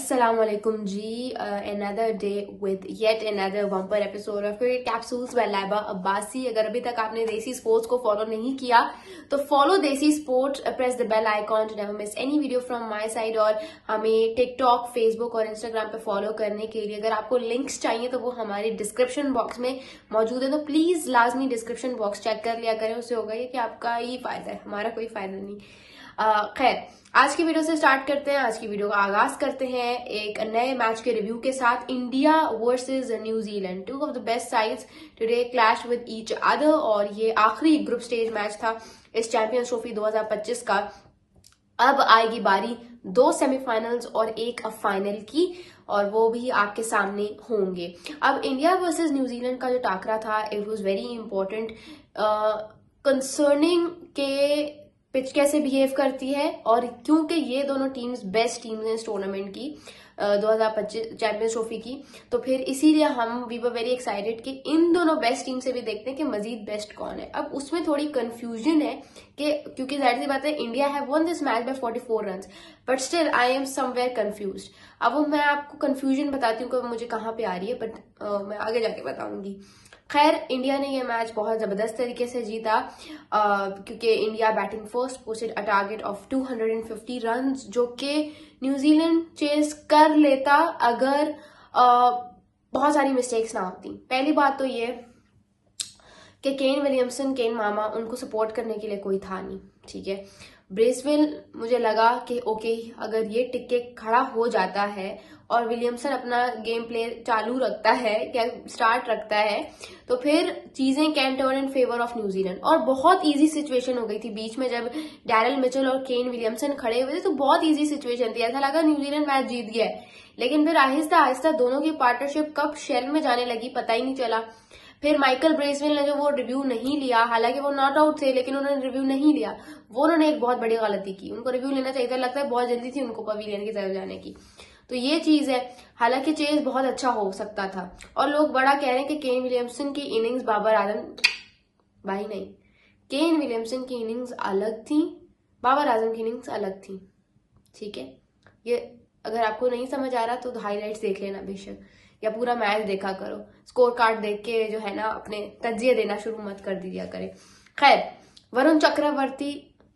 Assalamualaikum ji, another day with yet another bumper episode of Cricket Capsules by Laiba Abbasi। अगर अभी तक आपने देसी स्पोर्ट्स को फॉलो नहीं किया तो follow Desi sports, press the bell icon to never miss any video from my side. और हमें टिकटॉक, फेसबुक और इंस्टाग्राम पे फॉलो करने के लिए अगर आपको लिंक्स चाहिए तो वो हमारे डिस्क्रिप्शन बॉक्स में मौजूद है, तो प्लीज लाजमी डिस्क्रिप्शन बॉक्स चेक कर लिया करें। उससे होगा ये कि आपका ही फायदा है, हमारा कोई फायदा नहीं। खैर, आज की वीडियो से स्टार्ट करते हैं। आज की वीडियो का आगाज करते हैं एक नए मैच के रिव्यू के साथ। India versus New Zealand, two of the best sides today clash with each other, और ये आखिरी ग्रुप स्टेज मैच था इस चैंपियंस ट्रॉफी 2025 का। अब आएगी बारी दो सेमीफाइनल्स और एक फाइनल की, और वो भी आपके सामने होंगे। अब इंडिया वर्सेस न्यूजीलैंड का जो टाकरा था, it was very important concerning के पिच कैसे बिहेव करती है, और क्योंकि ये दोनों टीम्स बेस्ट टीम्स हैं इस टूर्नामेंट की 2025 चैंपियंस ट्रॉफी की, तो फिर इसीलिए हम वी वर वेरी एक्साइटेड कि इन दोनों बेस्ट टीम से भी देखते हैं कि मजीद बेस्ट कौन है। अब उसमें थोड़ी कंफ्यूजन है कि क्योंकि जाहिर सी बात है India have one this match by 44 runs, but still I am somewhere confused. अब वो मैं आपको कंफ्यूजन बताती हूँ कि मुझे कहाँ पे आ रही है, बट मैं आगे जाके बताऊंगी। खैर, इंडिया ने ये मैच बहुत जबरदस्त तरीके से जीता क्योंकि India batting first posted a target of 250 runs, जो कि न्यूजीलैंड चेस कर लेता अगर बहुत सारी मिस्टेक्स ना होती। पहली बात तो ये कि केन विलियमसन, केन मामा, उनको सपोर्ट करने के लिए कोई था नहीं, ठीक है। ब्रेसवेल मुझे लगा कि ओके, अगर ये टिक के खड़ा हो जाता है और विलियमसन अपना गेम प्ले चालू रखता है या स्टार्ट रखता है, तो फिर चीजें can turn in favour of New Zealand. और बहुत इजी सिचुएशन हो गई थी बीच में, जब डैरेल मिचेल और केन विलियमसन खड़े हुए थे तो बहुत इजी सिचुएशन थी, ऐसा लगा न्यूजीलैंड मैच जीत गया है। लेकिन फिर आहिस्ता आहिस्ता दोनों की पार्टनरशिप कब शेल में जाने लगी पता ही नहीं चला। फिर माइकल ब्रेसवेल ने जो वो रिव्यू नहीं लिया, हालांकि वो नॉट आउट थे लेकिन उन्होंने रिव्यू नहीं लिया, वो उन्होंने एक बहुत बड़ी गलती की। उनको रिव्यू लेना चाहिए था, लगता है बहुत जल्दी थी उनको पवेलियन की तरफ जाने की, तो ये चीज है। हालांकि चेज बहुत अच्छा हो सकता था, और लोग बड़ा कह रहे हैं कि केन विलियमसन की इनिंग्स बाबर आजम, भाई नहीं, केन विलियमसन की इनिंग्स अलग थी, बाबर आजम की इनिंग्स अलग थी, ठीक है। ये अगर आपको नहीं समझ आ रहा तो हाईलाइट्स देख लेना बेशक, या पूरा मैच देखा करो। स्कोर कार्ड देख के जो है ना अपने तजिए देना शुरू मत कर दिया करे। खैर, वरुण चक्रवर्ती,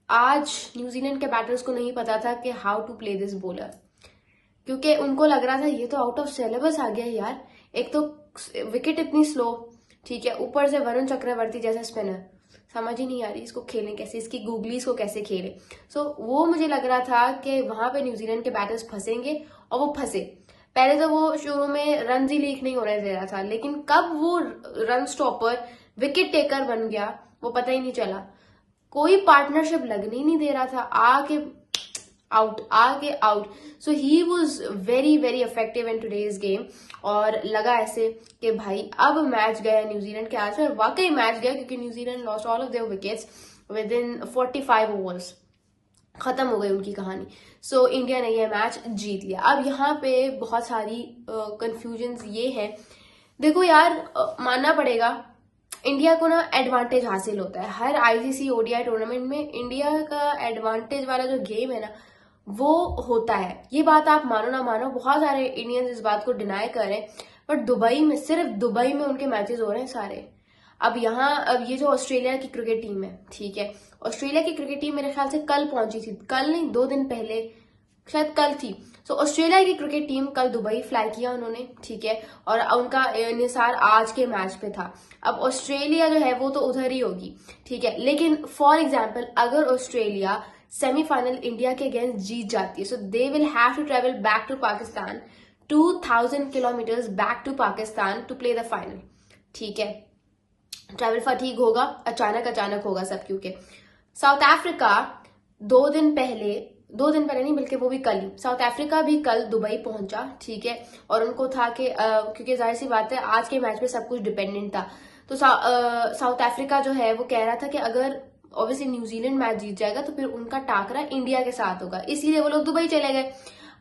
आज न्यूजीलैंड के बैटर्स को नहीं पता था कि how to play this bowler, क्योंकि उनको लग रहा था ये तो आउट ऑफ सिलेबस आ गया यार। एक तो विकेट इतनी स्लो, ठीक है, ऊपर से वरुण चक्रवर्ती जैसा स्पिनर, समझ ही नहीं आ रही इसको खेलें कैसे, इसकी गूगलीज को कैसे खेलें। सो वो मुझे लग रहा था कि वहां पे न्यूजीलैंड के बैटर्स फंसेंगे, और वो फंसे। पहले तो वो शुरू में रन ही लीक नहीं होने दे रहा था, लेकिन कब वो रन स्टॉपर, विकेट टेकर बन गया वो पता ही नहीं चला। कोई पार्टनरशिप लगने ही नहीं दे रहा था, आके out. So he was very very effective in today's game, और लगा ऐसे कि भाई अब मैच गया न्यूजीलैंड के हाथ से, और वाकई मैच गया क्योंकि New Zealand lost all of their wickets with in 45 overs, खत्म हो गई उनकी कहानी। सो इंडिया ने यह मैच जीत लिया। अब यहाँ पे बहुत सारी कंफ्यूजन्स ये है, देखो यार, मानना पड़ेगा इंडिया को ना एडवांटेज हासिल होता है हर आईसीसी ओडीआई टूर्नामेंट में। इंडिया का एडवांटेज वाला जो गेम है ना वो होता है, ये बात आप मानो ना मानो, बहुत सारे इंडियंस इस बात को डिनाई कर रहे हैं, बट दुबई में, सिर्फ दुबई में उनके मैचेस हो रहे हैं सारे। अब ये जो ऑस्ट्रेलिया की क्रिकेट टीम है, ठीक है, ऑस्ट्रेलिया की क्रिकेट टीम मेरे ख्याल से कल पहुंची थी, कल नहीं 2 दिन पहले, शायद कल थी। सो ऑस्ट्रेलिया की क्रिकेट टीम कल दुबई फ्लाई किया उन्होंने, ठीक है, और उनका निसार आज के मैच पे था। अब ऑस्ट्रेलिया जो है वो तो उधर ही होगी, ठीक है, लेकिन फॉर एग्जाम्पल अगर ऑस्ट्रेलिया सेमीफाइनल इंडिया के अगेंस्ट जीत जाती है, so they will have to travel back to Pakistan, 2000 kilometres back to Pakistan to play the final, ठीक है। ट्रैवल फटीग होगा, अचानक होगा सब, क्योंकि साउथ अफ्रीका 2 दिन पहले नहीं बल्कि वो भी कल ही, साउथ अफ्रीका भी कल दुबई पहुंचा, ठीक है, और उनको था कि क्योंकि जाहिर सी बात है आज के मैच पे सब कुछ डिपेंडेंट था, तो साउथ अफ्रीका जो है वो कह रहा था कि अगर ऑब्वियसली न्यूजीलैंड मैच जीत जाएगा तो फिर उनका टाकरा इंडिया के साथ होगा, इसीलिए वो लोग दुबई चले गए।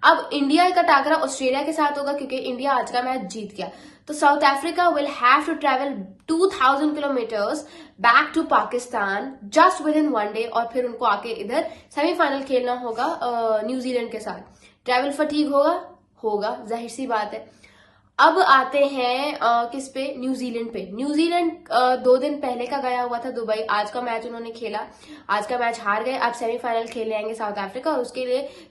अब इंडिया का टाकरा ऑस्ट्रेलिया के साथ होगा क्योंकि इंडिया आज का मैच जीत गया, तो South Africa will have to travel 2000 kilometres back to Pakistan just within 1 day, और फिर उनको आके इधर सेमीफाइनल खेलना होगा न्यूजीलैंड के साथ। ट्रैवल फटीग होगा, जाहिर सी बात है। अब आते हैं किस पे, न्यूजीलैंड पे। न्यूजीलैंड 2 दिन पहले का गया हुआ था दुबई, आज का मैच उन्होंने खेला, आज का मैच हार गए। अब सेमीफाइनल खेलने आएंगे साउथ अफ्रीका, और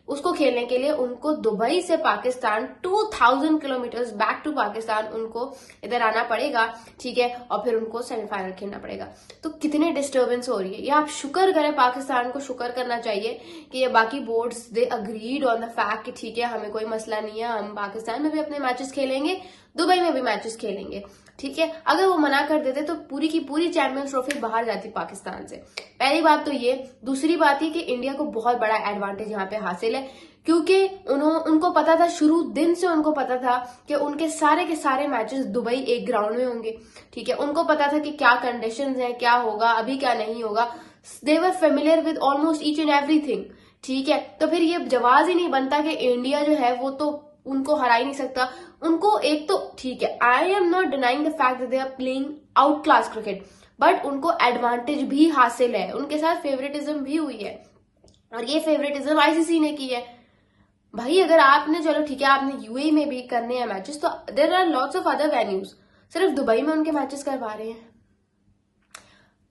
उसको खेलने के लिए उनको दुबई से Pakistan 2000 kilometre back to Pakistan उनको इधर आना पड़ेगा, ठीक है, और फिर उनको सेमीफाइनल खेलना पड़ेगा। तो कितने डिस्टर्बेंस हो रही है, ये आप शुक्र करें, पाकिस्तान को शुक्र करना चाहिए कि ये बाकी boards they agreed on the fact कि ठीक है हमें कोई मसला नहीं है, हम पाकिस्तान में भी अपने मैचेस खेलेंगे, दुबई में भी मैचेस खेलेंगे, ठीक है। अगर वो मना कर देते तो पूरी की पूरी चैंपियंस ट्रॉफी बाहर जाती पाकिस्तान से। पहली बात तो ये। दूसरी बात ये कि इंडिया को बहुत बड़ा एडवांटेज यहाँ पे हासिल है, क्योंकि उनको पता था, शुरू दिन से उनको पता था कि उनके सारे के सारे मैचेस दुबई एक ग्राउंड में होंगे, ठीक है। उनको पता था कि क्या कंडीशंस हैं, क्या होगा, अभी क्या नहीं होगा। They were familiar with almost each and everything, ठीक है। तो फिर ये जवाब ही नहीं बनता कि इंडिया जो है वो तो उनको हरा ही नहीं सकता। उनको एक तो ठीक है, I am not denying the fact that they are playing outclass cricket, but उनको एडवांटेज भी हासिल है, उनके साथ फेवरेटिज्म भी हुई है, और ये फेवरेटिज्म आईसीसी ने की है। भाई अगर आपने, चलो ठीक है, आपने यूएई में भी करने हैं मैचेस, तो there are lots of other venues, सिर्फ दुबई में उनके मैचेस करवा रहे हैं।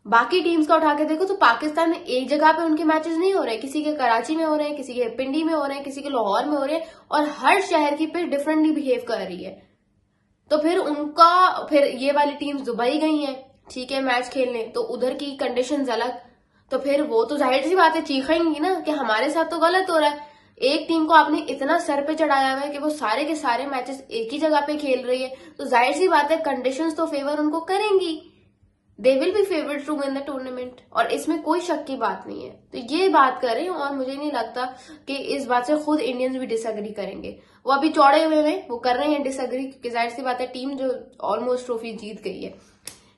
बाकी टीम्स का उठा के देखो तो पाकिस्तान में एक जगह पे उनके मैचेस नहीं हो रहे, किसी के कराची में हो रहे हैं, किसी के पिंडी में हो रहे हैं, किसी के लाहौर में हो रहे हैं, और हर शहर की पिच डिफरेंटली बिहेव कर रही है। तो फिर ये वाली टीम्स दुबई गई हैं, ठीक है, मैच खेलने, तो उधर की कंडीशंस अलग, तो फिर वो तो जाहिर सी बात है चीखेंगी ना कि हमारे साथ तो गलत हो रहा है। एक टीम को आपने इतना सर पे चढ़ाया हुआ है कि वो सारे के सारे मैचेस एक ही जगह पे खेल रही है, तो जाहिर सी बात है कंडीशंस तो फेवर उनको करेंगी, they will be favourite to win the tournament, और इसमें कोई शक की बात नहीं है। तो ये बात करें, और मुझे नहीं लगता कि इस बात से खुद इंडियंस भी डिसएग्री करेंगे। वो अभी चौड़े हुए में वो कर रहे हैं डिसएग्री, क्योंकि जाहिर सी बात है टीम जो ऑलमोस्ट ट्रॉफी जीत गई है,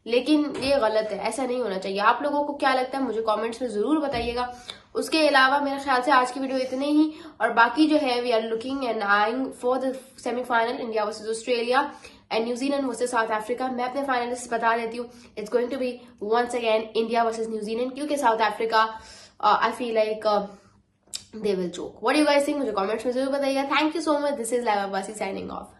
लेकिन ये गलत है, ऐसा नहीं होना चाहिए। आप लोगों को क्या लगता है मुझे कमेंट्स में जरूर बताइएगा। उसके अलावा मेरे ख्याल से आज की वीडियो इतने ही, और बाकी जो है we are looking and eyeing for the semifinal, India versus Australia and New Zealand versus South Africa. मैं अपने फाइनलिस्ट बता देती हूँ, it's going to be once again India versus New Zealand, क्योंकि South Africa I feel like they will choke. What do you guys think, मुझे comments में जरूर बताइएगा। Thank you so much, this is live Abbasi signing of.